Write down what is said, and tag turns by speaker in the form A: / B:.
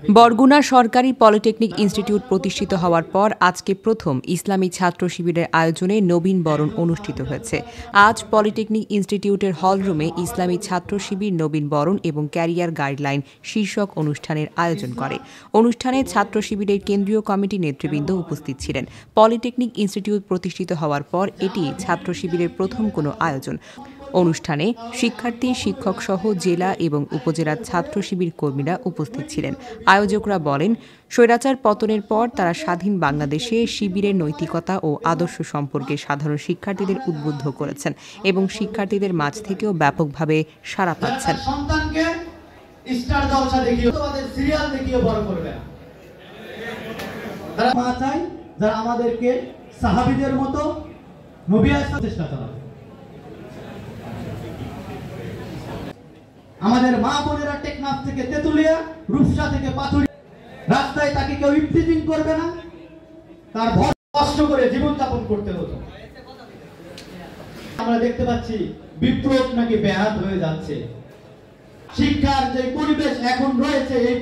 A: বরগুনা সরকারি polytechnic institute প্রতিষ্ঠিত হওয়ার পর আজকে প্রথম ইসলামী ছাত্র শিবিরের আয়োজনে নবীন বরণ অনুষ্ঠিত হয়েছে। আজ পলিটেকনিক ইনস্টিটিউটের হলরুমে ইসলামী ছাত্র শিবির নবীন বরণ এবং ক্যারিয়ার গাইডলাইন শীর্ষক অনুষ্ঠানের আয়োজন করে। অনুষ্ঠানে ছাত্র শিবিরের কেন্দ্রীয় কমিটি নেতৃবৃন্দ উপস্থিত ছিলেন। পলিটেকনিক ইনস্টিটিউট প্রতিষ্ঠিত হওয়ার পর এটি ছাত্র শিবিরের প্রথম কোনো আয়োজন। অনুষ্ঠানে শিক্ষার্থী, শিক্ষক সহ জেলা এবং উপজেলার ছাত্র শিবির কর্মীরা উপস্থিত ছিলেন। আয়োজকরা বলেন, স্বৈরাচার পতনের পর তারা স্বাধীন বাংলাদেশে শিবিরের নৈতিকতা ও আদর্শ সম্পর্কে সাধারণ শিক্ষার্থীদের উদ্বুদ্ধ করেছেন এবং শিক্ষার্থীদের মাঝ থেকেও ব্যাপকভাবে সাড়া পাচ্ছেন।
B: যারা আমাদেরকে সাহাবীদের মতো নবী আলাইহিস চেষ্টা চালাবে। আমাদের মা বোনেরা টেকনাফ থেকে তেতুলিয়া, রূপসা থেকে পাথুরিয়া, রাস্তায় তাকে কেউ ইফতিজিং করবে না, তার ভর কষ্ট করে জীবন যাপন করতে হতো। আমরা দেখতে পাচ্ছি বিপ্লব নাকি ব্যাহত হয়ে যাচ্ছে। শিক্ষার যে পরিবেশ এখন রয়েছে এই